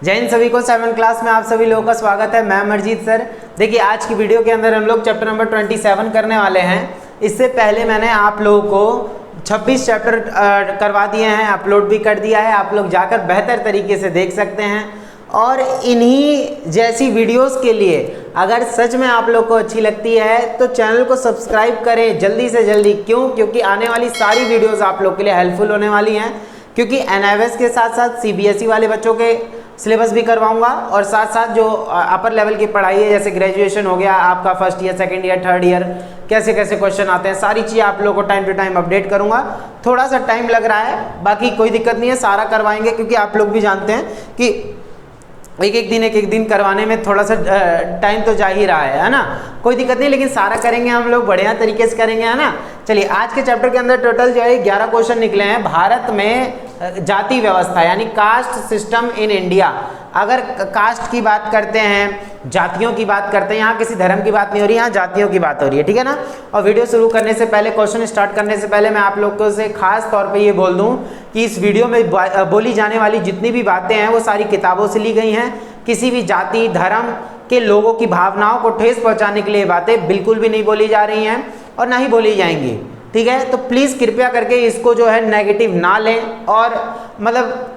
जय हिंद सभी को। 7 क्लास में आप सभी लोगों का स्वागत है। मैं अमरजीत सर। देखिए आज की वीडियो के अंदर हम लोग चैप्टर नंबर 27 करने वाले हैं। इससे पहले मैंने आप लोगों को 26 चैप्टर करवा दिए हैं, अपलोड भी कर दिया है। आप लोग जाकर बेहतर तरीके से देख सकते हैं। और इन्हीं जैसी वीडियोस के लिए अगर सच में आप लोग को अच्छी लगती है तो चैनल को सब्सक्राइब करें जल्दी से जल्दी। क्यों? क्योंकि आने वाली सारी वीडियोस आप लोग के लिए हेल्पफुल होने वाली हैं। क्योंकि एनआईएस के साथ साथ सीबीएसई वाले बच्चों के सिलेबस भी करवाऊंगा और साथ साथ जो अपर लेवल की पढ़ाई है, जैसे ग्रेजुएशन हो गया आपका, first year, second year, third year, कैसे कैसे क्वेश्चन आते हैं, सारी चीज़ें आप लोगों को टाइम टू टाइम अपडेट करूंगा। थोड़ा सा टाइम लग रहा है, बाकी कोई दिक्कत नहीं है, सारा करवाएंगे। क्योंकि आप लोग भी जानते हैं कि एक एक दिन करवाने में थोड़ा सा टाइम तो जा ही रहा है ना। कोई दिक्कत नहीं, लेकिन सारा करेंगे हम लोग, बढ़िया तरीके से करेंगे, है ना। चलिए आज के चैप्टर के अंदर टोटल जो है 11 क्वेश्चन निकले हैं। भारत में जाति व्यवस्था यानी कास्ट सिस्टम इन इंडिया। अगर कास्ट की बात करते हैं, जातियों की बात करते हैं, यहाँ किसी धर्म की बात नहीं हो रही, यहाँ जातियों की बात हो रही है, ठीक है ना। और वीडियो शुरू करने से पहले, क्वेश्चन स्टार्ट करने से पहले मैं आप लोगों से खास तौर पे ये बोल दूं कि इस वीडियो में बोली जाने वाली जितनी भी बातें हैं वो सारी किताबों से ली गई हैं। किसी भी जाति धर्म के लोगों की भावनाओं को ठेस पहुंचाने के लिए बातें बिल्कुल भी नहीं बोली जा रही हैं और ना ही बोली जाएंगी, ठीक है। तो प्लीज़ कृपया करके इसको जो है नेगेटिव ना लें और मतलब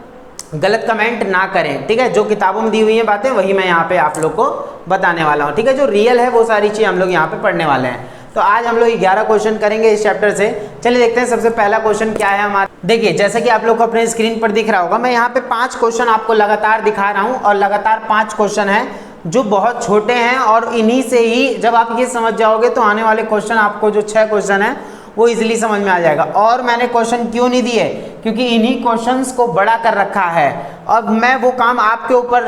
गलत कमेंट ना करें, ठीक है। जो किताबों में दी हुई हैं बातें वही मैं यहाँ पे आप लोग को बताने वाला हूँ, ठीक है। जो रियल है वो सारी चीज़ हम लोग यहाँ पे पढ़ने वाले हैं। तो आज हम लोग 11 क्वेश्चन करेंगे इस चैप्टर से। चलिए देखते हैं सबसे पहला क्वेश्चन क्या है हमारा। देखिए जैसा कि आप लोग को अपने स्क्रीन पर दिख रहा होगा, मैं यहाँ पे 5 क्वेश्चन आपको लगातार दिखा रहा हूँ और लगातार 5 क्वेश्चन हैं जो बहुत छोटे हैं और इन्हीं से ही जब आप ये समझ जाओगे तो आने वाले क्वेश्चन आपको जो 6 क्वेश्चन है वो इजीली समझ में आ जाएगा। और मैंने क्वेश्चन क्यों नहीं दिए? क्योंकि इन्हीं क्वेश्चंस को बड़ा कर रखा है। अब मैं वो काम आपके ऊपर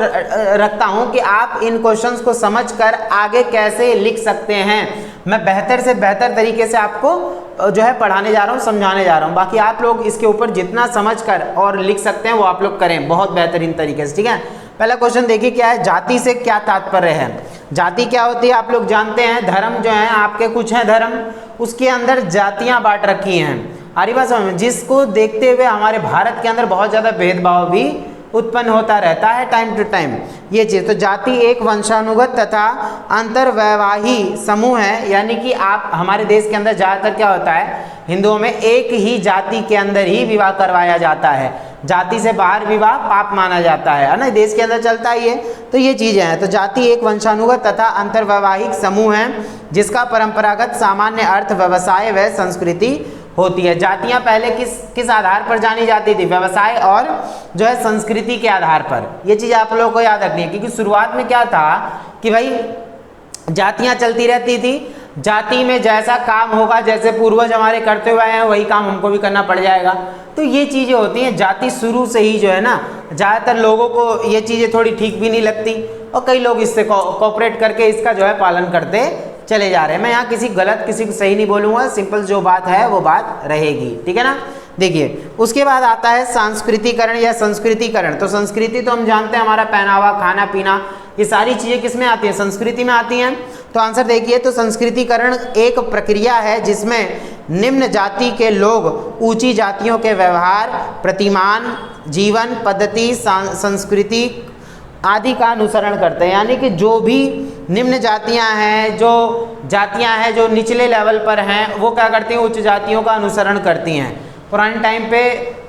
रखता हूं कि आप इन क्वेश्चंस को समझकर आगे कैसे लिख सकते हैं। मैं बेहतर से बेहतर तरीके से आपको जो है पढ़ाने जा रहा हूं, समझाने जा रहा हूं। बाकी आप लोग इसके ऊपर जितना समझकर और लिख सकते हैं वो आप लोग करें बहुत बेहतरीन तरीके से, ठीक है। पहला क्वेश्चन देखिए क्या है, जाति से क्या तात्पर्य है। जाति क्या होती है आप लोग जानते हैं। धर्म जो है आपके कुछ हैं धर्म, उसके अंदर जातियां बांट रखी हैं। आरी बात समझ में, जिसको देखते हुए हमारे भारत के अंदर बहुत ज़्यादा भेदभाव भी उत्पन्न होता रहता है टाइम टू टाइम, ये चीज़। तो जाति एक वंशानुगत तथा अंतर्वैवाही समूह है। यानी कि आप हमारे देश के अंदर ज़्यादातर क्या होता है, हिंदुओं में एक ही जाति के अंदर ही विवाह करवाया जाता है। जाति से बाहर विवाह पाप माना जाता है ना, देश के अंदर चलता ही है। तो ये चीज़ें हैं। तो जाति एक वंशानुगत तथा अंतर्वैवाहिक समूह है जिसका परंपरागत सामान्य अर्थ व्यवसाय व संस्कृति होती है। जातियां पहले किस आधार पर जानी जाती थी? व्यवसाय और जो है संस्कृति के आधार पर। ये चीज़ आप लोगों को याद रखनी है। क्योंकि शुरुआत में क्या था कि भाई जातियां चलती रहती थी, जाति में जैसा काम होगा, जैसे पूर्वज हमारे करते हुए आए हैं वही काम हमको भी करना पड़ जाएगा। तो ये चीज़ें होती हैं। जाति शुरू से ही जो है ना, ज़्यादातर लोगों को ये चीज़ें थोड़ी ठीक भी नहीं लगती और कई लोग इससे कोऑपरेट करके इसका जो है पालन करते चले जा रहे हैं। मैं यहाँ किसी गलत किसी को सही नहीं बोलूँगा, सिंपल जो बात है वो बात रहेगी, ठीक है ना। देखिए उसके बाद आता है सांस्कृतिकरण या संस्कृतिकरण। तो संस्कृति तो हम जानते हैं, हमारा पहनावा, खाना पीना, ये सारी चीज़ें किस में आती हैं? संस्कृति में आती हैं। तो आंसर देखिए, तो संस्कृतिकरण एक प्रक्रिया है जिसमें निम्न जाति के लोग ऊंची जातियों के व्यवहार, प्रतिमान, जीवन पद्धति, संस्कृति आदि का अनुसरण करते हैं। यानी कि जो भी निम्न जातियां हैं, जो जातियां हैं जो निचले लेवल पर हैं, वो क्या करती हैं? उच्च जातियों का अनुसरण करती हैं। पुराने टाइम पे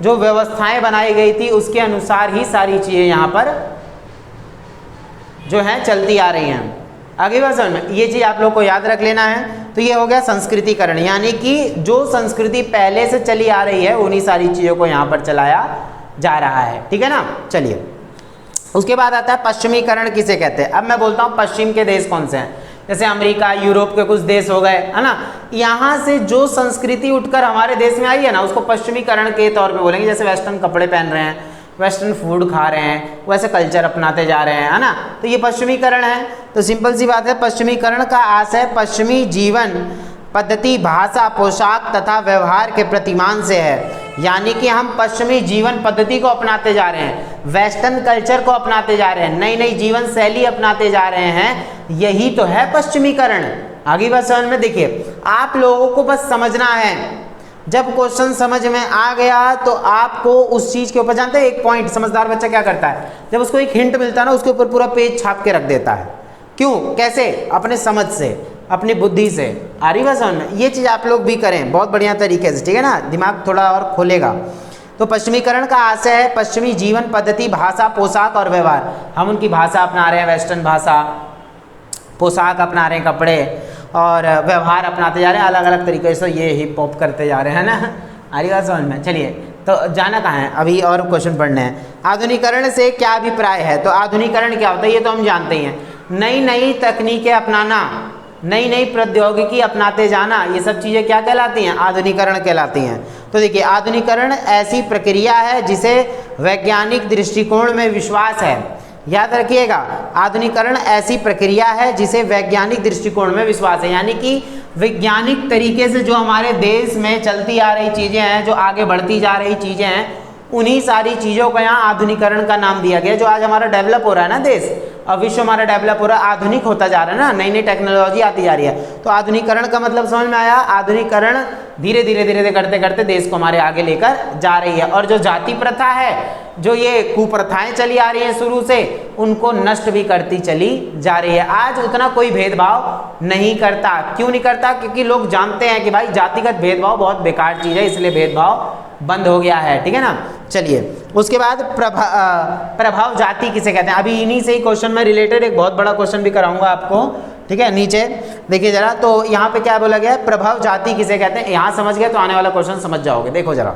जो व्यवस्थाएं बनाई गई थी उसके अनुसार ही सारी चीज़ें यहाँ पर जो है चलती आ रही हैं। आगे बात समझ में, ये चीज़ आप लोग को याद रख लेना है। तो ये हो गया संस्कृतिकरण, यानी कि जो संस्कृति पहले से चली आ रही है उन्हीं सारी चीज़ों को यहाँ पर चलाया जा रहा है, ठीक है ना। चलिए उसके बाद आता है पश्चिमीकरण किसे कहते हैं। अब मैं बोलता हूँ पश्चिम के देश कौन से हैं, जैसे अमेरिका, यूरोप के कुछ देश हो गए, है ना। यहाँ से जो संस्कृति उठकर हमारे देश में आई है ना, उसको पश्चिमीकरण के तौर पे बोलेंगे। जैसे वेस्टर्न कपड़े पहन रहे हैं, वेस्टर्न फूड खा रहे हैं, वैसे कल्चर अपनाते जा रहे हैं, है ना। तो ये पश्चिमीकरण है। तो सिंपल सी बात है, पश्चिमीकरण का आशय पश्चिमी जीवन पद्धति, भाषा, पोशाक तथा व्यवहार के प्रतिमान से है। यानी कि हम पश्चिमी जीवन पद्धति को अपनाते जा रहे हैं, वेस्टर्न कल्चर को अपनाते जा रहे हैं, नई नई जीवन शैली अपनाते जा रहे हैं। यही तो है पश्चिमीकरण। आगे बात समझ में, देखिए आप लोगों को बस समझना है जब क्वेश्चन समझ में आ गया तो आपको उस चीज के ऊपर, जानते हैं एक पॉइंट समझदार बच्चा क्या करता है, जब उसको एक हिंट मिलता है ना उसके ऊपर पूरा पेज छाप के रख देता है। क्यों, कैसे, अपने समझ से, अपनी बुद्धि से। आ रही बात समझ में? ये चीज आप लोग भी करें बहुत बढ़िया तरीके से, ठीक है ना, दिमाग थोड़ा और खोलेगा। तो पश्चिमीकरण का आशय है पश्चिमी जीवन पद्धति, भाषा, पोशाक और व्यवहार। हम उनकी भाषा अपना रहे हैं, वेस्टर्न भाषा, पोशाक अपना रहे हैं, कपड़े, और व्यवहार अपनाते जा रहे हैं अलग अलग तरीके से, ये हिप हॉप करते जा रहे हैं ना। आ रही बात समझ में? चलिए, तो जाना कहाँ है, अभी और क्वेश्चन पढ़ने हैं। आधुनिकरण से क्या अभिप्राय है? तो आधुनिकरण क्या होता है ये तो हम जानते ही हैं, नई नई तकनीकें अपनाना, नई नई प्रौद्योगिकी अपनाते जाना, ये सब चीज़ें क्या कहलाती हैं? आधुनिकरण कहलाती हैं। तो देखिए, आधुनिकरण ऐसी प्रक्रिया है जिसे वैज्ञानिक दृष्टिकोण में विश्वास है। याद रखिएगा, आधुनिकरण ऐसी प्रक्रिया है जिसे वैज्ञानिक दृष्टिकोण में विश्वास है, यानी कि वैज्ञानिक तरीके से जो हमारे देश में चलती आ रही चीज़ें हैं, जो आगे बढ़ती जा रही चीज़ें हैं, उन्हीं सारी चीज़ों को यहाँ आधुनिकरण का नाम दिया गया। जो आज हमारा डेवलप हो रहा है ना देश, अब विश्व हमारा डेवलप हो रहा है, आधुनिक होता जा रहा है ना, नई नई टेक्नोलॉजी आती जा रही है। तो आधुनिकरण का मतलब समझ में आया, आधुनिकरण धीरे धीरे धीरे धीरे करते करते देश को हमारे आगे लेकर जा रही है। और जो जाति प्रथा है, जो ये कुप्रथाएं चली आ रही हैं शुरू से, उनको नष्ट भी करती चली जा रही है। आज उतना कोई भेदभाव नहीं करता। क्यों नहीं करता? क्योंकि लोग जानते हैं कि भाई जातिगत भेदभाव बहुत बेकार चीज़ है, इसलिए भेदभाव बंद हो गया है, ठीक है ना। चलिए, उसके बाद प्रभाव जाति किसे कहते हैं? अभी इन्हीं से ही क्वेश्चन में रिलेटेड एक बहुत बड़ा क्वेश्चन भी कराऊंगा आपको, ठीक है। नीचे देखिए जरा, तो यहाँ पे क्या बोला गया है, प्रभाव जाति किसे कहते हैं? यहाँ समझ गए तो आने वाला क्वेश्चन समझ जाओगे। देखो जरा,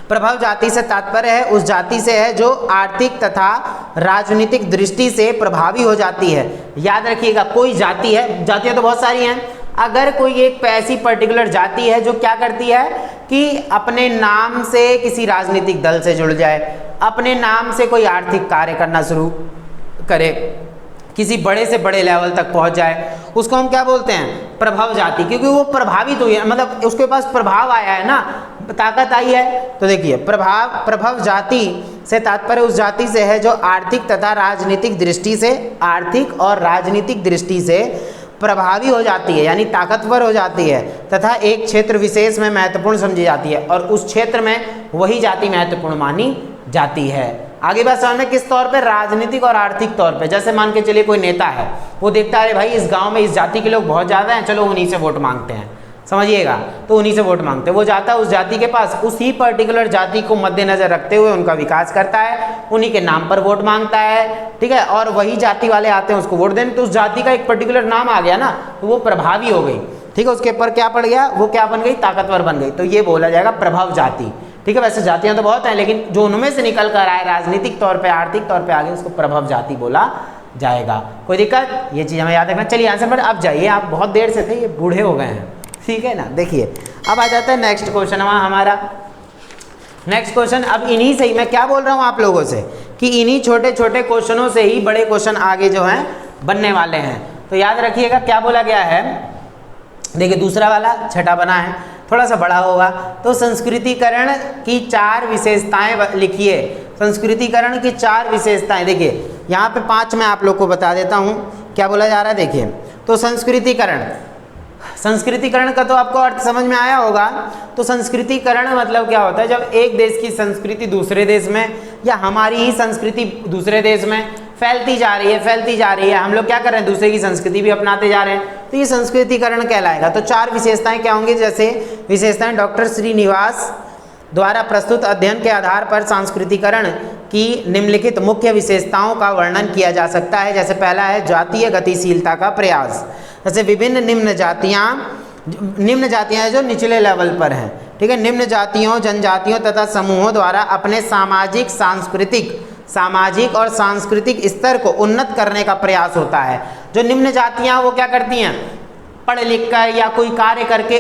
प्रभाव जाति से तात्पर्य है उस जाति से है जो आर्थिक तथा राजनीतिक दृष्टि से प्रभावी हो जाती है। याद रखिएगा, कोई जाति है, जातियाँ तो बहुत सारी हैं, अगर कोई एक ऐसी पर्टिकुलर जाति है जो क्या करती है कि अपने नाम से किसी राजनीतिक दल से जुड़ जाए, अपने नाम से कोई आर्थिक कार्य करना शुरू करे, किसी बड़े से बड़े लेवल तक पहुंच जाए, उसको हम क्या बोलते हैं? प्रभाव जाति। क्योंकि वो प्रभावित हुई है, मतलब उसके पास प्रभाव आया है ना, ताकत आई है। तो देखिए, प्रभाव जाति से तात्पर्य उस जाति से है जो आर्थिक तथा राजनीतिक दृष्टि से, आर्थिक और राजनीतिक दृष्टि से प्रभावी हो जाती है, यानी ताकतवर हो जाती है, तथा एक क्षेत्र विशेष में महत्वपूर्ण समझी जाती है, और उस क्षेत्र में वही जाति महत्वपूर्ण मानी जाती है। आगे बात समझ में, किस तौर पे? राजनीतिक और आर्थिक तौर पे। जैसे मान के चलिए कोई नेता है, वो देखता है भाई इस गांव में इस जाति के लोग बहुत ज़्यादा हैं, चलो उन्हीं से वोट मांगते हैं, समझिएगा, तो उन्हीं से वोट मांगते हैं। वो जाता है उस जाति के पास, उसी पर्टिकुलर जाति को मद्देनजर रखते हुए उनका विकास करता है, उन्हीं के नाम पर वोट मांगता है, ठीक है, और वही जाति वाले आते हैं उसको वोट देने, तो उस जाति का एक पर्टिकुलर नाम आ गया ना, तो वो प्रभावी हो गई, ठीक है, उसके ऊपर क्या पड़ गया, वो क्या बन गई? ताकतवर बन गई। तो ये बोला जाएगा प्रभाव जाति, ठीक है। वैसे जातियां तो बहुत हैं, लेकिन जो उनमें से निकल कर आए राजनीतिक तौर पे, आर्थिक तौर पे आगे, उसको प्रभाव जाति बोला जाएगा। कोई दिक्कत? ये चीज़ हमें याद रखना। चलिए आंसर पर अब जाइए, आप बहुत देर से थे, ये बूढ़े हो गए हैं, ठीक है ना। देखिए, अब आ जाता है नेक्स्ट क्वेश्चन हमारा। नेक्स्ट क्वेश्चन, अब इन्हीं से ही मैं क्या बोल रहा हूँ आप लोगों से कि इन्हीं छोटे छोटे क्वेश्चनों से ही बड़े क्वेश्चन आगे जो हैं बनने वाले हैं। तो याद रखिएगा क्या बोला गया है। देखिए, दूसरा वाला छठा बना है, थोड़ा सा बड़ा होगा। तो संस्कृतिकरण की 4 विशेषताएं लिखिए। संस्कृतिकरण की 4 विशेषताएं, देखिए यहाँ पे 5 मैं आप लोग को बता देता हूँ क्या बोला जा रहा है। देखिए, तो संस्कृतिकरण का तो आपको अर्थ समझ में आया होगा। तो संस्कृतिकरण मतलब क्या होता है? जब एक देश की संस्कृति दूसरे देश में, या हमारी ही संस्कृति दूसरे देश में फैलती जा रही है, हम लोग क्या कर रहे हैं? दूसरे की संस्कृति भी अपनाते जा रहे हैं, तो ये संस्कृतिकरण कहलाएगा। तो 4 विशेषताएं क्या होंगी? जैसे विशेषताएं डॉक्टर श्रीनिवास द्वारा प्रस्तुत अध्ययन के आधार पर सांस्कृतिकरण की निम्नलिखित मुख्य विशेषताओं का वर्णन किया जा सकता है। जैसे पहला है जातीय गतिशीलता का प्रयास। जैसे विभिन्न निम्न जातियां जो निचले लेवल पर हैं, ठीक है, निम्न जातियों, जनजातियों तथा समूहों द्वारा अपने सामाजिक और सांस्कृतिक स्तर को उन्नत करने का प्रयास होता है। जो निम्न जातियां वो क्या करती हैं? पढ़ लिख कर या कोई कार्य करके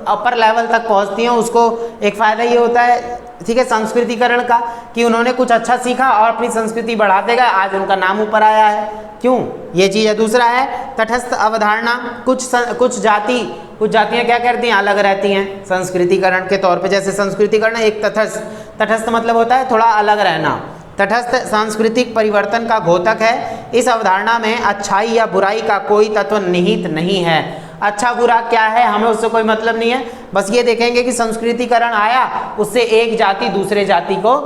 अपर लेवल तक पहुंचती हैं। उसको एक फ़ायदा ये होता है, ठीक है, संस्कृतिकरण का, कि उन्होंने कुछ अच्छा सीखा और अपनी संस्कृति बढ़ाते गए, आज उनका नाम ऊपर आया है। क्यों? ये चीज़ है। दूसरा है तटस्थ अवधारणा। कुछ जातियाँ क्या करती हैं? अलग रहती हैं संस्कृतिकरण के तौर पे। जैसे संस्कृतिकरण एक तटस्थ मतलब होता है थोड़ा अलग रहना। तटस्थ सांस्कृतिक परिवर्तन का घोतक है। इस अवधारणा में अच्छाई या बुराई का कोई तत्व निहित नहीं है। अच्छा बुरा क्या है हमें उससे कोई मतलब नहीं है, बस ये देखेंगे कि संस्कृतिकरण आया, उससे एक जाति दूसरे जाति को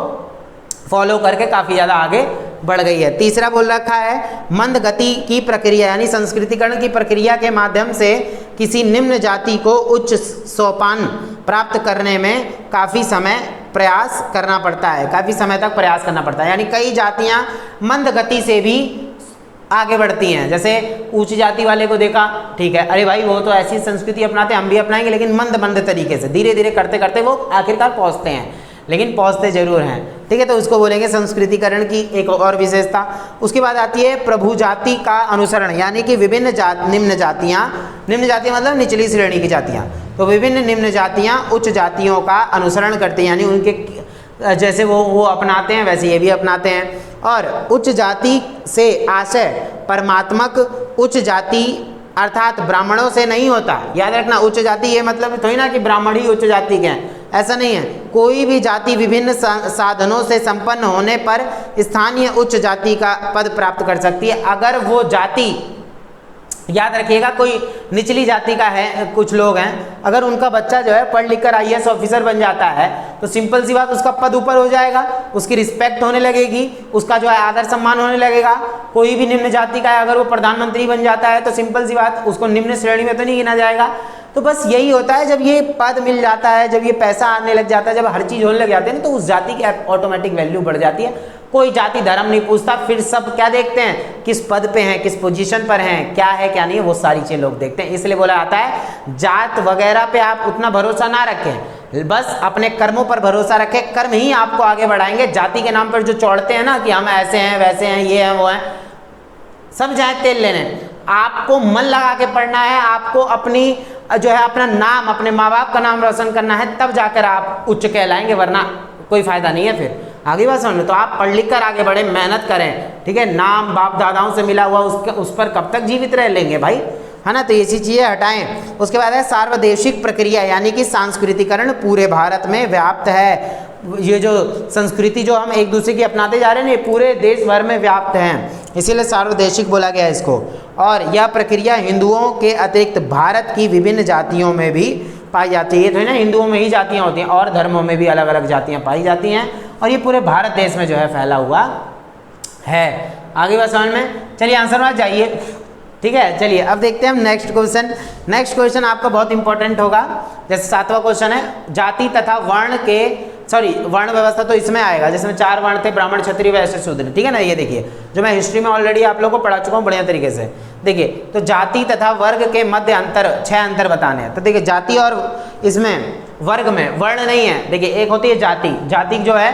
फॉलो करके काफ़ी ज़्यादा आगे बढ़ गई है। तीसरा बोल रखा है मंद गति की प्रक्रिया, यानी संस्कृतिकरण की प्रक्रिया के माध्यम से किसी निम्न जाति को उच्च सोपान प्राप्त करने में काफ़ी समय प्रयास करना पड़ता है, काफ़ी समय तक प्रयास करना पड़ता है। यानी कई जातियां मंद गति से भी आगे बढ़ती हैं। जैसे उच्च जाति वाले को देखा, ठीक है, अरे भाई वो तो ऐसी संस्कृति अपनाते हैं, हम भी अपनाएंगे, लेकिन मंद मंद तरीके से धीरे धीरे करते करते वो आखिरकार पहुंचते हैं, लेकिन पहुंचते जरूर हैं, ठीक है। तो उसको बोलेंगे संस्कृतिकरण की एक और विशेषता। उसके बाद आती है प्रभु जाति का अनुसरण, यानी कि विभिन्न निम्न जातियाँ मतलब निचली श्रेणी की जातियाँ, तो विभिन्न निम्न जातियाँ उच्च जातियों का अनुसरण करते हैं, यानी उनके जैसे वो अपनाते हैं वैसे ये भी अपनाते हैं। और उच्च जाति से आशय परमात्मक उच्च जाति अर्थात ब्राह्मणों से नहीं होता। याद रखना, उच्च जाति ये मतलब थोड़ी ना कि ब्राह्मण ही उच्च जाति के हैं, ऐसा नहीं है। कोई भी जाति विभिन्न साधनों से संपन्न होने पर स्थानीय उच्च जाति का पद प्राप्त कर सकती है। अगर वो जाति, याद रखिएगा, कोई निचली जाति का है, कुछ लोग हैं, अगर उनका बच्चा जो है पढ़ लिख कर IAS ऑफिसर बन जाता है तो सिंपल सी बात, उसका पद ऊपर हो जाएगा, उसकी रिस्पेक्ट होने लगेगी, उसका जो है आदर सम्मान होने लगेगा। कोई भी निम्न जाति का है, अगर वो प्रधानमंत्री बन जाता है तो सिंपल सी बात, उसको निम्न श्रेणी में तो नहीं गिना जाएगा। तो बस यही होता है, जब ये पद मिल जाता है, जब ये पैसा आने लग जाता है, जब हर चीज़ होने लग जाती है ना, तो उस जाति की ऑटोमेटिक वैल्यू बढ़ जाती है। कोई जाति धर्म नहीं पूछता, फिर सब क्या देखते हैं, किस पद पे हैं, किस पोजीशन पर हैं, क्या है क्या नहीं है, वो सारी चीज़ें लोग देखते हैं। इसलिए बोला जाता है जात वगैरह पे आप उतना भरोसा ना रखें, बस अपने कर्मों पर भरोसा रखें, कर्म ही आपको आगे बढ़ाएंगे। जाति के नाम पर जो चौड़ते हैं ना कि हम ऐसे हैं वैसे हैं, ये हैं वो हैं, सब जाए तेल लेने। आपको मन लगा के पढ़ना है, आपको अपनी जो है अपना नाम, अपने माँ बाप का नाम रोशन करना है, तब जाकर आप उच्च कहलाएंगे, वरना कोई फायदा नहीं है। फिर आगे बात समझ लो, तो आप पढ़ लिख कर आगे बढ़े, मेहनत करें, ठीक है। नाम बाप दादाओं से मिला हुआ उस पर कब तक जीवित रह लेंगे भाई, है ना। तो ऐसी चीज़ें हटाएं। उसके बाद है सार्वदेशिक प्रक्रिया, यानी कि सांस्कृतिकरण पूरे भारत में व्याप्त है। ये जो संस्कृति जो हम एक दूसरे की अपनाते जा रहे हैं, ये पूरे देश भर में व्याप्त हैं, इसीलिए सार्वदेशिक बोला गया है इसको। और यह प्रक्रिया हिंदुओं के अतिरिक्त भारत की विभिन्न जातियों में भी पाई जाती है। तो है ना, हिंदुओं में ही जातियाँ होती हैं और धर्मों में भी अलग अलग जातियाँ पाई जाती हैं, और ये पूरे भारत देश में जो है फैला हुआ है। आगे बात समझ में, चलिए आंसर में जाइए, ठीक है। चलिए अब देखते हैं हम नेक्स्ट क्वेश्चन। नेक्स्ट क्वेश्चन आपका बहुत इंपॉर्टेंट होगा। जैसे 7वां क्वेश्चन है, जाति तथा वर्ण के वर्ण व्यवस्था तो इसमें आएगा, जिसमें 4 वर्ण थे, ब्राह्मण क्षत्रिय वैश्य शूद्र, ठीक है ना। ये देखिए, जो मैं हिस्ट्री में ऑलरेडी आप लोगों को पढ़ा चुका हूँ बढ़िया तरीके से। देखिए, तो जाति तथा वर्ग के मध्य अंतर 6 अंतर बताने हैं। तो देखिए, जाति और इसमें वर्ग में वर्ण नहीं है। देखिए, एक होती है जाति, जाति जो है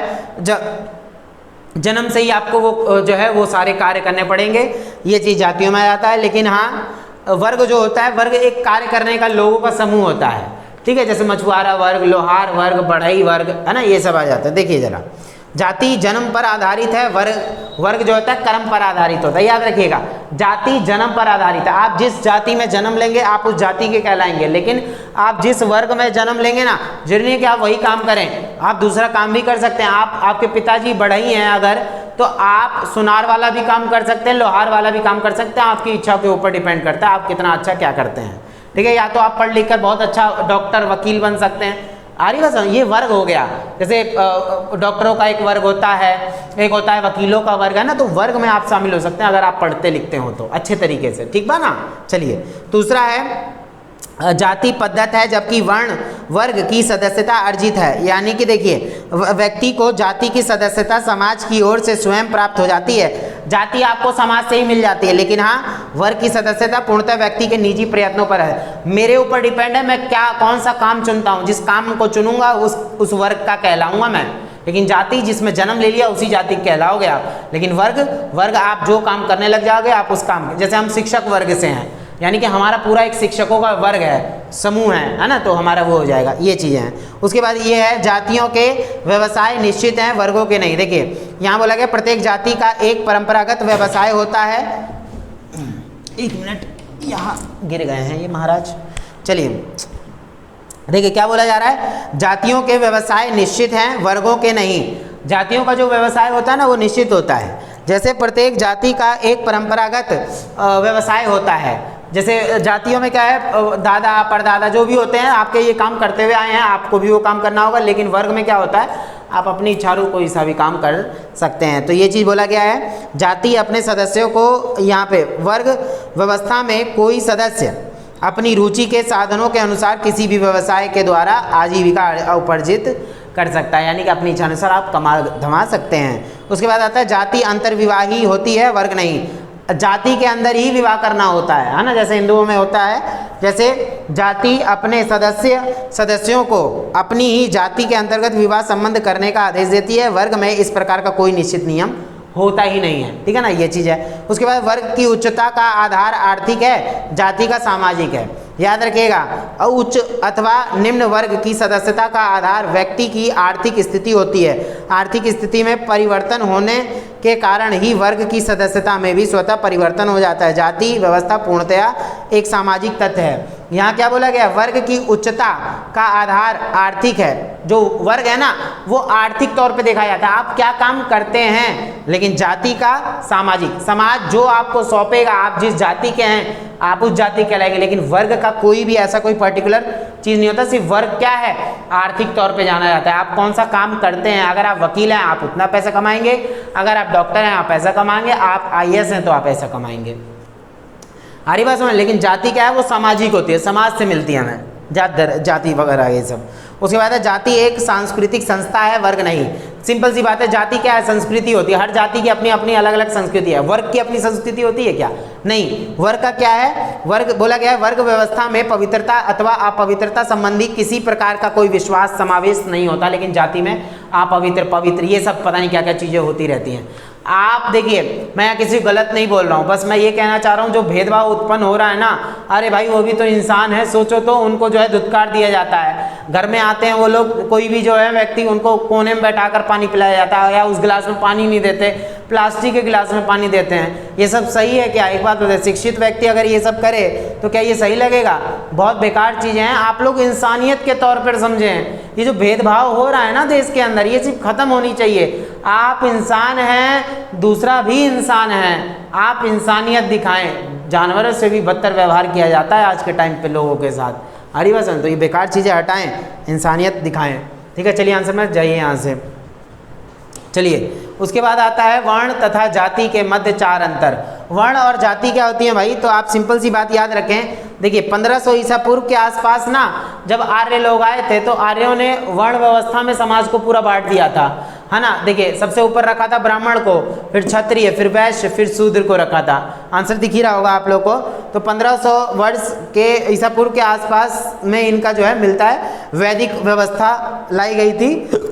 जन्म से ही आपको वो जो है वो सारे कार्य करने पड़ेंगे, ये चीज़ जातियों में आ जाता है। लेकिन हाँ, वर्ग जो होता है, वर्ग एक कार्य करने का लोगों का समूह होता है, ठीक है। जैसे मछुआरा वर्ग, लोहार वर्ग, बढ़ई वर्ग, है ना, ये सब आ जाता है। देखिए जरा, जाति जन्म पर आधारित है, वर्ग जो होता है कर्म पर आधारित होता है। याद रखिएगा, जाति जन्म पर आधारित है। आप जिस जाति में जन्म लेंगे आप उस जाति के कहलाएंगे, लेकिन आप जिस वर्ग में जन्म लेंगे ना, जरूरी नहीं कि आप वही काम करें, आप दूसरा काम भी कर सकते हैं। आपके पिताजी बढ़ई हैं अगर, तो आप सुनार वाला भी काम कर सकते हैं, लोहार वाला भी काम कर सकते हैं। आपकी इच्छा के ऊपर डिपेंड करता है आप कितना अच्छा क्या करते हैं, ठीक है। या तो आप पढ़ लिख कर बहुत अच्छा डॉक्टर वकील बन सकते हैं। आ रही बात, ये वर्ग हो गया। जैसे डॉक्टरों का एक वर्ग होता है, एक होता है वकीलों का वर्ग, है ना। तो वर्ग में आप शामिल हो सकते हैं अगर आप पढ़ते लिखते हो तो अच्छे तरीके से, ठीक बा ना। चलिए, दूसरा है जाति पद्धत है, जबकि वर्ण वर्ग की सदस्यता अर्जित है। यानी कि देखिए, व्यक्ति को जाति की सदस्यता समाज की ओर से स्वयं प्राप्त हो जाती है। जाति आपको समाज से ही मिल जाती है, लेकिन हाँ, वर्ग की सदस्यता पूर्णतः व्यक्ति के निजी प्रयत्नों पर है। मेरे ऊपर डिपेंड है, मैं कौन सा काम चुनता हूँ। जिस काम को चुनूंगा उस वर्ग का कहलाऊंगा मैं। लेकिन जाति जिसमें जन्म ले लिया उसी जाति के कहलाओगे आप। लेकिन वर्ग आप जो काम करने लग जाओगे आप उस काम, जैसे हम शिक्षक वर्ग से हैं, यानी कि हमारा पूरा एक शिक्षकों का वर्ग है, समूह है ना, तो हमारा वो हो जाएगा। ये चीज़ें हैं। उसके बाद ये है, जातियों के व्यवसाय निश्चित हैं, वर्गों के नहीं। देखिए, यहाँ बोला गया प्रत्येक जाति का एक परंपरागत व्यवसाय होता है। 1 मिनट, यहाँ गिर गए हैं ये महाराज। चलिए देखिए, क्या बोला जा रहा है, जातियों के व्यवसाय निश्चित हैं, वर्गों के नहीं। जातियों का जो व्यवसाय होता है ना, वो निश्चित होता है। जैसे प्रत्येक जाति का एक परंपरागत व्यवसाय होता है, जैसे जातियों में क्या है, दादा परदादा जो भी होते हैं आपके ये काम करते हुए आए हैं, आपको भी वो काम करना होगा। लेकिन वर्ग में क्या होता है, आप अपनी इच्छारू कोई सा भी काम कर सकते हैं। तो ये चीज़ बोला गया है। जाति अपने सदस्यों को, यहाँ पे वर्ग व्यवस्था में कोई सदस्य अपनी रुचि के साधनों के अनुसार किसी भी व्यवसाय के द्वारा आजीविका उपार्जित कर सकता है, यानी कि अपनी इच्छा अनुसार आप कमा धमा सकते हैं। उसके बाद आता है जाति अंतर्विवाही होती है, वर्ग नहीं। जाति के अंदर ही विवाह करना होता है ना, जैसे हिंदुओं में होता है। जैसे जाति अपने सदस्यों को अपनी ही जाति के अंतर्गत विवाह संबंध करने का आदेश देती है। वर्ग में इस प्रकार का कोई निश्चित नियम होता ही नहीं है, ठीक है ना, ये चीज़ है। उसके बाद वर्ग की उच्चता का आधार आर्थिक है, जाति का सामाजिक है। याद रखिएगा, उच्च अथवा निम्न वर्ग की सदस्यता का आधार व्यक्ति की आर्थिक स्थिति होती है। आर्थिक स्थिति में परिवर्तन होने के कारण ही वर्ग की सदस्यता में भी स्वतः परिवर्तन हो जाता है। जाति व्यवस्था पूर्णतया एक सामाजिक तथ्य है। यहाँ क्या बोला गया, वर्ग की उच्चता का आधार आर्थिक है। जो वर्ग है ना वो आर्थिक तौर पे देखा जाता है, आप क्या काम करते हैं। लेकिन जाति का सामाजिक, समाज जो आपको सौंपेगा, आप जिस जाति के हैं आप उस जाति कहलाएंगे। लेकिन वर्ग का कोई भी ऐसा कोई पर्टिकुलर चीज़ नहीं होता, सिर्फ वर्ग क्या है, आर्थिक तौर पे जाना जाता है। आप कौन सा काम करते हैं, अगर आप वकील हैं आप उतना पैसा कमाएंगे, अगर आप डॉक्टर हैं आप पैसा कमाएंगे, आप IAS हैं तो आप पैसा कमाएंगे। हरी बात समझ। लेकिन जाति क्या है, वो सामाजिक होती है, समाज से मिलती है हमें, जाति वगैरह ये सब। उसके बाद है जाति एक सांस्कृतिक संस्था है, वर्ग नहीं। सिंपल सी बात है, जाति क्या है, संस्कृति होती है। हर जाति की अपनी अपनी अलग अलग संस्कृति है। वर्ग की अपनी संस्कृति होती है क्या, नहीं। वर्ग का क्या है, वर्ग बोला गया है वर्ग व्यवस्था में पवित्रता अथवा अपवित्रता संबंधी किसी प्रकार का कोई विश्वास समावेश नहीं होता। लेकिन जाति में अपवित्र पवित्र ये सब पता नहीं क्या क्या चीज़ें होती रहती हैं। आप देखिए, मैं किसी को गलत नहीं बोल रहा हूँ, बस मैं ये कहना चाह रहा हूँ जो भेदभाव उत्पन्न हो रहा है ना, अरे भाई वो भी तो इंसान है। सोचो तो, उनको जो है धुतकार दिया जाता है। घर में आते हैं वो लोग, कोई भी जो है व्यक्ति, उनको कोने में बैठाकर पानी पिलाया जाता है, या उस गिलास में पानी नहीं देते, प्लास्टिक के गिलास में पानी देते हैं। ये सब सही है क्या? एक बात बताइए, शिक्षित व्यक्ति अगर ये सब करे तो क्या ये सही लगेगा? बहुत बेकार चीज़ें हैं। आप लोग इंसानियत के तौर पर समझें। ये जो भेदभाव हो रहा है ना देश के अंदर, ये सिर्फ खत्म होनी चाहिए। आप इंसान हैं, दूसरा भी इंसान है, आप इंसानियत दिखाएं। जानवरों से भी बदतर व्यवहार किया जाता है आज के टाइम पे लोगों के साथ। हरी वसन, तो ये बेकार चीज़ें हटाएं, इंसानियत दिखाएं। ठीक है, चलिए आंसर में जाइए यहाँ से। चलिए, उसके बाद आता है वर्ण तथा जाति के मध्य 4 अंतर। वर्ण और जाति क्या होती है भाई? तो आप सिंपल सी बात याद रखें। देखिए 1500 ईसा पूर्व के आसपास ना, जब आर्य लोग आए थे तो आर्यों ने वर्ण व्यवस्था में समाज को पूरा बांट दिया था, है ना। देखिए सबसे ऊपर रखा था ब्राह्मण को, फिर क्षत्रिय, फिर वैश्य, फिर शूद्र को रखा था। आंसर दिख ही रहा होगा आप लोग को। तो 1500 वर्ष के ईसा पूर्व के आसपास में इनका जो है मिलता है। वैदिक व्यवस्था लाई गई थी,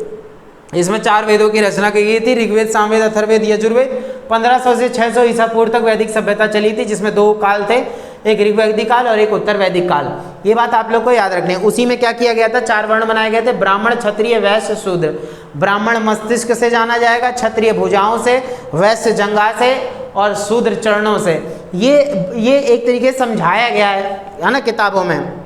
इसमें 4 वेदों की रचना की गई थी, ऋग्वेद, सामवेद, अथर्ववेद, यजुर्वेद। 1500 से 600 ईसा पूर्व तक वैदिक सभ्यता चली थी, जिसमें 2 काल थे, एक ऋग्वैदिक काल और एक उत्तर वैदिक काल। ये बात आप लोग को याद रखनी है। उसी में क्या किया गया था, 4 वर्ण बनाए गए थे, ब्राह्मण, क्षत्रिय, वैश्य, शूद्र। ब्राह्मण मस्तिष्क से जाना जाएगा, क्षत्रिय भुजाओं से, वैश्य जंघा से और शूद्र चरणों से। ये एक तरीके से समझाया गया है ना किताबों में।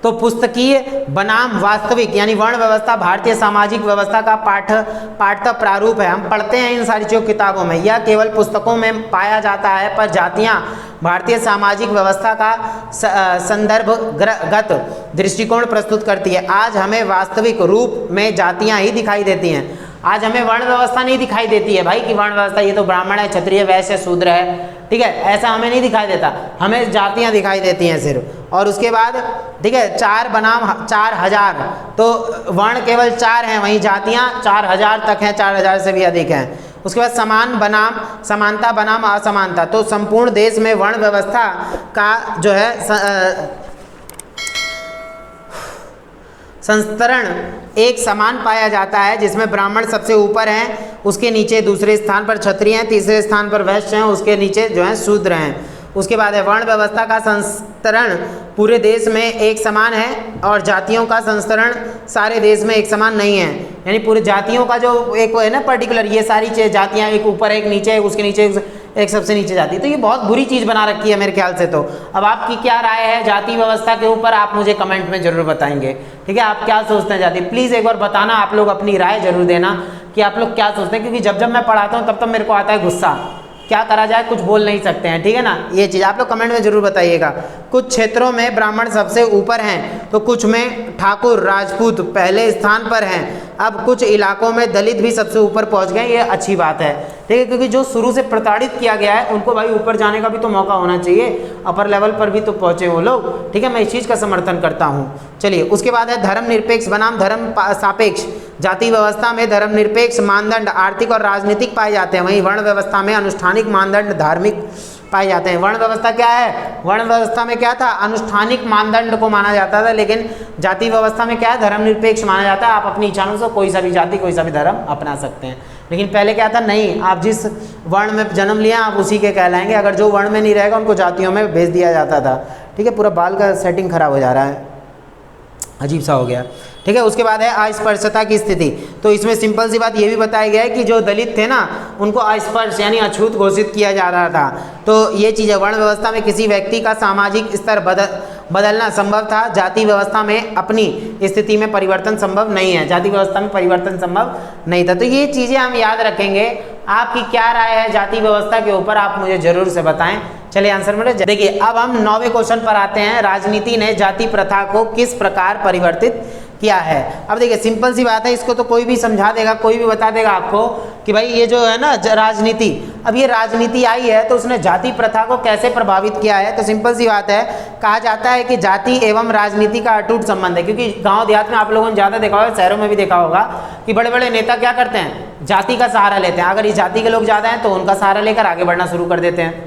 तो पुस्तकीय बनाम वास्तविक यानी वर्ण व्यवस्था भारतीय सामाजिक व्यवस्था का पाठ्य प्रारूप है। हम पढ़ते हैं इन सारी चीज़ों किताबों में, यह केवल पुस्तकों में पाया जाता है, पर जातियां भारतीय सामाजिक व्यवस्था का संदर्भगत दृष्टिकोण प्रस्तुत करती है। आज हमें वास्तविक रूप में जातियां ही दिखाई देती हैं। आज हमें वर्ण व्यवस्था नहीं दिखाई देती है भाई कि वर्ण व्यवस्था ये तो ब्राह्मण है, क्षत्रिय, वैश्य, शूद्र है, ठीक है, ऐसा हमें नहीं दिखाई देता। हमें जातियां दिखाई देती हैं सिर्फ। और उसके बाद ठीक है 4 बनाम 4000, तो वर्ण केवल 4 हैं, वहीं जातियां 4000 तक हैं, 4000 से भी अधिक हैं। उसके बाद समान बनाम समानता बनाम असमानता, तो संपूर्ण देश में वर्ण व्यवस्था का जो है संस्तरण एक समान पाया जाता है, जिसमें ब्राह्मण सबसे ऊपर हैं, उसके नीचे दूसरे स्थान पर क्षत्रिय हैं, तीसरे स्थान पर वैश्य हैं, उसके नीचे जो है शूद्र हैं। उसके बाद है वर्ण व्यवस्था का संस्तरण पूरे देश में एक समान है और जातियों का संस्तरण सारे देश में एक समान नहीं है। यानी पूरे जातियों का जो एक है ना पर्टिकुलर, ये सारी चीज़ जातियाँ एक ऊपर एक नीचे, उसके नीचे एक सबसे नीचे जाती, तो ये बहुत बुरी चीज़ बना रखी है मेरे ख्याल से। तो अब आपकी क्या राय है जाति व्यवस्था के ऊपर, आप मुझे कमेंट में ज़रूर बताएंगे। ठीक है, आप क्या सोचते हैं जाति, प्लीज़ एक बार बताना। आप लोग अपनी राय जरूर देना कि आप लोग क्या सोचते हैं, क्योंकि जब जब मैं पढ़ाता हूँ तब तब मेरे को आता है गुस्सा क्या करा जाए कुछ बोल नहीं सकते हैं, ठीक है ना। ये चीज़ आप लोग कमेंट में जरूर बताइएगा। कुछ क्षेत्रों में ब्राह्मण सबसे ऊपर हैं तो कुछ में ठाकुर राजपूत पहले स्थान पर हैं। अब कुछ इलाकों में दलित भी सबसे ऊपर पहुंच गए, ये अच्छी बात है, ठीक है, क्योंकि जो शुरू से प्रताड़ित किया गया है उनको भाई ऊपर जाने का भी तो मौका होना चाहिए, अपर लेवल पर भी तो पहुंचे वो लोग, ठीक है। मैं इस चीज़ का समर्थन करता हूँ। चलिए उसके बाद है धर्मनिरपेक्ष बनाम धर्म सापेक्ष। जाति व्यवस्था में धर्मनिरपेक्ष मानदंड आर्थिक और राजनीतिक पाए जाते हैं, वहीं वर्ण व्यवस्था में अनुष्ठानिक मानदंड धार्मिक पाए जाते हैं। वर्ण व्यवस्था क्या है, वर्ण व्यवस्था में क्या था, अनुष्ठानिक मानदंड को माना जाता था, लेकिन जाति व्यवस्था में क्या है, धर्मनिरपेक्ष माना जाता है। आप अपनी इच्छाओं से कोई सा भी जाति कोई सा भी धर्म अपना सकते हैं। लेकिन पहले क्या था, नहीं, आप जिस वर्ण में जन्म लिया आप उसी के कहलाएंगे, अगर जो वर्ण में नहीं रहेगा उनको जातियों में भेज दिया जाता था, ठीक है। पूरा बाल का सेटिंग खराब हो जा रहा है, अजीब सा हो गया, ठीक है। उसके बाद है अस्पृश्यता की स्थिति। तो इसमें सिंपल सी बात ये भी बताया गया है कि जो दलित थे ना उनको अस्पृश्य यानी अछूत घोषित किया जा रहा था। तो ये चीज़ है, वर्ण व्यवस्था में किसी व्यक्ति का सामाजिक स्तर बदलना संभव था, जाति व्यवस्था में अपनी स्थिति में परिवर्तन संभव नहीं है, जाति व्यवस्था में परिवर्तन संभव नहीं था। तो ये चीज़ें हम याद रखेंगे। आपकी क्या राय है जाति व्यवस्था के ऊपर, आप मुझे जरूर से बताएं। चलिए आंसर मेरे देखिए, अब हम 9वें क्वेश्चन पर आते हैं। राजनीति ने जाति प्रथा को किस प्रकार परिवर्तित किया है। अब देखिए सिंपल सी बात है, इसको तो कोई भी समझा देगा, कोई भी बता देगा आपको कि भाई ये जो है ना राजनीति, अब ये राजनीति आई है तो उसने जाति प्रथा को कैसे प्रभावित किया है। तो सिंपल सी बात है, कहा जाता है कि जाति एवं राजनीति का अटूट संबंध है, क्योंकि गांव देहात में आप लोगों ने ज़्यादा देखा होगा, शहरों में भी देखा होगा कि बड़े बड़े नेता क्या करते हैं, जाति का सहारा लेते हैं। अगर इस जाति के लोग ज़्यादा हैं तो उनका सहारा लेकर आगे बढ़ना शुरू कर देते हैं।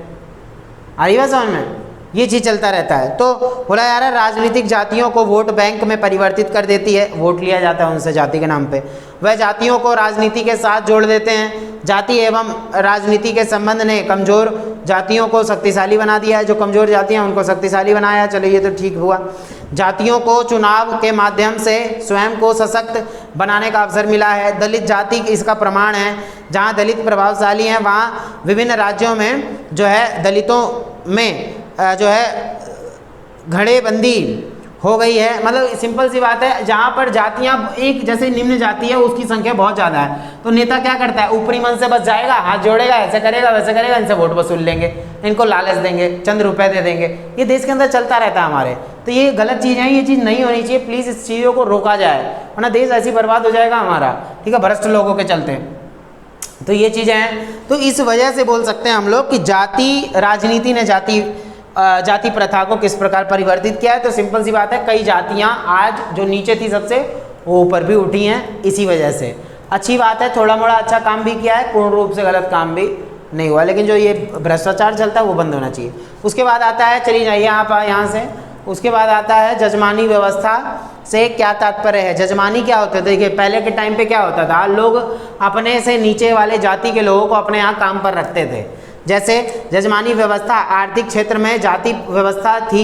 आ रही बात समझ में, ये चीज़ चलता रहता है। तो बोला यार राजनीतिक जातियों को वोट बैंक में परिवर्तित कर देती है, वोट लिया जाता है उनसे जाति के नाम पे। वह जातियों को राजनीति के साथ जोड़ देते हैं। जाति एवं राजनीति के संबंध ने कमज़ोर जातियों को शक्तिशाली बना दिया है, जो कमज़ोर जातियाँ उनको शक्तिशाली बनाया। चलो ये तो ठीक हुआ। जातियों को चुनाव के माध्यम से स्वयं को सशक्त बनाने का अवसर मिला है। दलित जाति इसका प्रमाण है। जहाँ दलित प्रभावशाली हैं वहाँ विभिन्न राज्यों में जो है दलितों में जो है घड़ेबंदी हो गई है। मतलब सिंपल सी बात है, जहाँ पर जातियाँ एक जैसे निम्न जाति है उसकी संख्या बहुत ज़्यादा है, तो नेता क्या करता है, ऊपरी मन से बस जाएगा, हाथ जोड़ेगा, ऐसे करेगा वैसे करेगा, इनसे वोट वसूल लेंगे, इनको लालच देंगे, चंद रुपए दे देंगे। ये देश के अंदर चलता रहता है हमारे। तो ये गलत चीज़ है, ये चीज़ नहीं होनी चाहिए। प्लीज़ इस चीज़ों को रोका जाए, वरना देश ऐसे ही बर्बाद हो जाएगा हमारा, ठीक है, भ्रष्ट लोगों के चलते। तो ये चीज़ें हैं। तो इस वजह से बोल सकते हैं हम लोग कि जाति राजनीति ने जाति प्रथा को किस प्रकार परिवर्तित किया है। तो सिंपल सी बात है, कई जातियां आज जो नीचे थी सबसे वो ऊपर भी उठी हैं इसी वजह से। अच्छी बात है, थोड़ा मोड़ा अच्छा काम भी किया है, पूर्ण रूप से गलत काम भी नहीं हुआ, लेकिन जो ये भ्रष्टाचार चलता है वो बंद होना चाहिए। उसके बाद आता है, चलिए जाइए आप यहाँ से, उसके बाद आता है जजमानी व्यवस्था से क्या तात्पर्य है। जजमानी क्या होता है, देखिए पहले के टाइम पे क्या होता था, लोग अपने से नीचे वाले जाति के लोगों को अपने यहाँ काम पर रखते थे। जैसे जजमानी व्यवस्था आर्थिक क्षेत्र में जाति व्यवस्था थी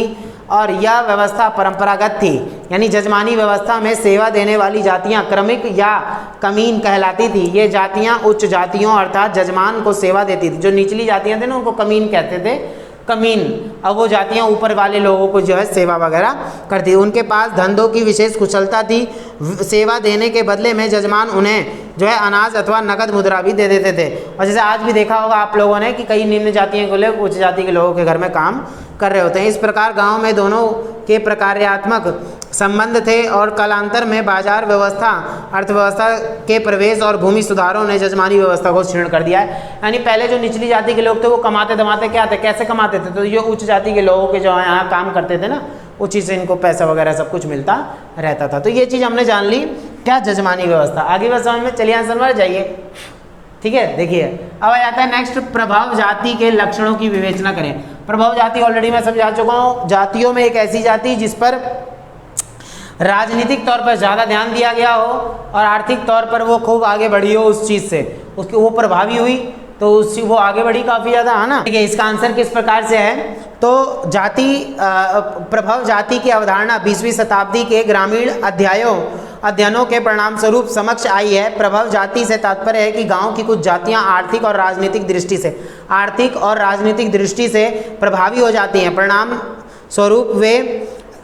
और यह व्यवस्था परंपरागत थी, यानी जजमानी व्यवस्था में सेवा देने वाली जातियां क्रमिक या कमीन कहलाती थी। ये जातियां उच्च जातियों अर्थात जजमान को सेवा देती थी। जो निचली जातियां थी ना उनको कमीन कहते थे, कमीन। अब वो जातियां ऊपर वाले लोगों को जो है सेवा वगैरह करती थी। उनके पास धंधों की विशेष कुशलता थी। सेवा देने के बदले में जजमान उन्हें जो है अनाज अथवा नगद मुद्रा भी दे देते थे। और जैसे आज भी देखा होगा आप लोगों ने कि कई निम्न जातियों के लोग उच्च जाति के लोगों के घर में काम कर रहे होते हैं। इस प्रकार गांव में दोनों के प्रकार्यात्मक संबंध थे और कालांतर में बाजार व्यवस्था अर्थव्यवस्था के प्रवेश और भूमि सुधारों ने जजमानी व्यवस्था को क्षीण कर दिया है। यानी पहले जो निचली जाति के लोग थे वो कमाते दमाते क्या थे, कैसे कमाते थे, तो जो उच्च जाति के लोगों के जो यहाँ काम करते थे ना उसी से इनको पैसा वगैरह सब कुछ मिलता रहता था। तो ये चीज़ हमने जान ली, क्या जजमानी व्यवस्था। आगे बस समझ में, चलिए आंसर में जाइए, ठीक है। देखिए अब आ जाता है नेक्स्ट, प्रभाव जाति के लक्षणों की विवेचना करें। प्रभाव जाति ऑलरेडी मैं समझा चुका हूँ। जातियों में एक ऐसी जाति जिस पर राजनीतिक तौर पर ज़्यादा ध्यान दिया गया हो और आर्थिक तौर पर वो खूब आगे बढ़ी हो उस चीज़ से, उसकी वो प्रभावी हुई तो उससे वो आगे बढ़ी काफ़ी ज़्यादा, है ना। ठीक है, इसका आंसर किस प्रकार से है, तो जाति प्रभाव जाति की अवधारणा 20वीं शताब्दी के ग्रामीण अध्ययनों के परिणाम स्वरूप समक्ष आई है। प्रभाव जाति से तात्पर्य है कि गांव की कुछ जातियां आर्थिक और राजनीतिक दृष्टि से प्रभावी हो जाती हैं। परिणाम स्वरूप वे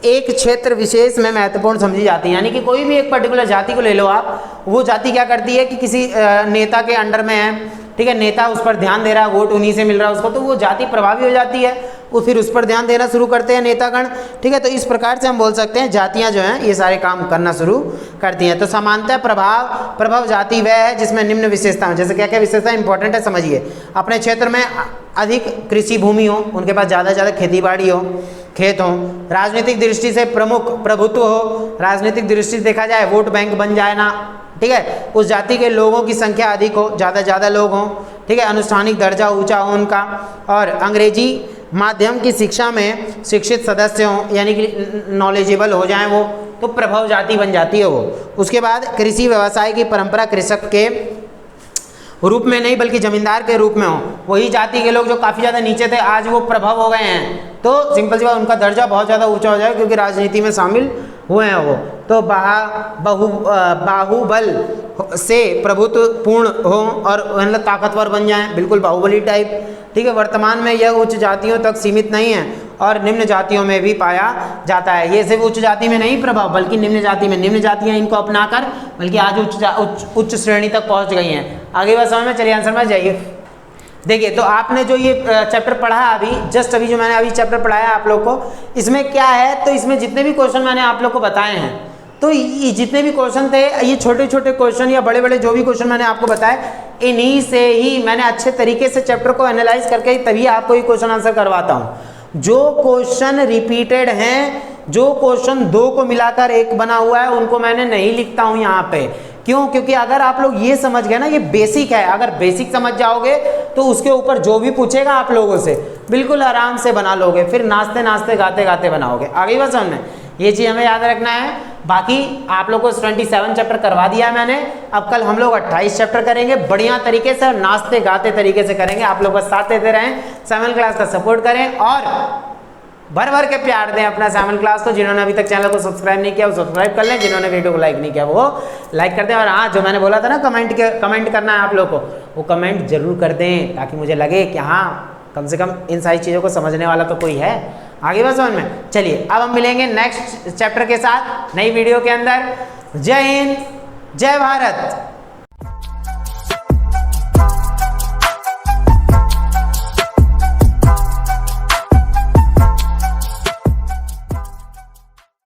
एक क्षेत्र विशेष में महत्वपूर्ण समझी जाती है। यानी कि कोई भी एक पर्टिकुलर जाति को ले लो आप, वो जाति क्या करती है कि किसी नेता के अंडर में है ठीक है, नेता उस पर ध्यान दे रहा है, वोट उन्हीं से मिल रहा है उसको, तो वो जाति प्रभावी हो जाती है, वो फिर उस पर ध्यान देना शुरू करते हैं नेतागण। ठीक है, तो इस प्रकार से हम बोल सकते हैं जातियां जो हैं ये सारे काम करना शुरू करती हैं। तो समानता प्रभाव जाति वह है जिसमें निम्न विशेषता, जैसे क्या क्या विशेषता इंपॉर्टेंट है समझिए। अपने क्षेत्र में अधिक कृषि भूमि हो, उनके पास ज़्यादा से ज़्यादा खेती बाड़ी हो, खेत हो, राजनीतिक दृष्टि से प्रमुख प्रभुत्व हो, राजनीतिक दृष्टि से देखा जाए वोट बैंक बन जाए ना, ठीक है, उस जाति के लोगों की संख्या अधिक हो, ज़्यादा लोग हों, ठीक है, अनुष्ठानिक दर्जा ऊंचा हो उनका, और अंग्रेजी माध्यम की शिक्षा में शिक्षित सदस्य हों, यानी कि नॉलेजेबल हो जाएं वो, तो प्रभव जाति बन जाती है वो। उसके बाद कृषि व्यवसाय की परंपरा कृषक के रूप में नहीं बल्कि जमींदार के रूप में हो, वही जाति के लोग जो काफ़ी ज़्यादा नीचे थे आज वो प्रभव हो गए हैं, तो सिंपल सी बात उनका दर्जा बहुत ज़्यादा ऊंचा हो जाए क्योंकि राजनीति में शामिल हुए हैं वो। तो बाहुबल से प्रभुत्व पूर्ण हो और मतलब ताकतवर बन जाएं, बिल्कुल बाहुबली टाइप। ठीक है, वर्तमान में यह उच्च जातियों तक सीमित नहीं है और निम्न जातियों में भी पाया जाता है। ये सिर्फ उच्च जाति में नहीं प्रभाव बल्कि निम्न जाति में, निम्न जातियाँ इनको अपनाकर बल्कि आज उच्च श्रेणी तक पहुँच गई हैं। आगे बात समझ में, चलिए आंसर में जाइए। देखिए, तो आपने जो ये चैप्टर पढ़ा अभी जस्ट अभी जो मैंने अभी चैप्टर पढ़ाया आप लोग को, इसमें क्या है, तो इसमें जितने भी क्वेश्चन मैंने आप लोग को बताए हैं, तो ये जितने भी क्वेश्चन थे, ये छोटे छोटे क्वेश्चन या बड़े बड़े जो भी क्वेश्चन मैंने आपको बताए, इन्हीं से ही मैंने अच्छे तरीके से चैप्टर को एनालाइज करके तभी आपको ये क्वेश्चन आंसर करवाता हूँ। जो क्वेश्चन रिपीटेड हैं, जो क्वेश्चन 2 को मिलाकर 1 बना हुआ है, उनको मैंने नहीं लिखता हूँ यहाँ पे। क्यों? क्योंकि अगर आप लोग ये समझ गए ना, ये बेसिक है, अगर बेसिक समझ जाओगे तो उसके ऊपर जो भी पूछेगा आप लोगों से बिल्कुल आराम से बना लोगे, फिर नाचते नाचते गाते गाते बनाओगे। आगे बात समझ में, ये चीज़ हमें याद रखना है। बाकी आप लोग को 27 चैप्टर करवा दिया है मैंने, अब कल हम लोग 28 चैप्टर करेंगे बढ़िया तरीके से और नाचते गाते तरीके से करेंगे। आप लोग बस साथ देते रहें, 7 क्लास का सपोर्ट करें और भर भर के प्यार दें अपना 7 क्लास को। जिन्होंने अभी तक चैनल को सब्सक्राइब नहीं किया वो सब्सक्राइब कर लें, जिन्होंने वीडियो को लाइक नहीं किया वो लाइक कर दें। और हाँ, जो मैंने बोला था ना कमेंट करना है आप लोग को, वो कमेंट जरूर कर दें ताकि मुझे लगे कि हाँ कम से कम इन सारी चीज़ों को समझने वाला तो कोई है। आगे बस समझ में, चलिए अब हम मिलेंगे नेक्स्ट चैप्टर के साथ नई वीडियो के अंदर। जय हिंद, जय भारत।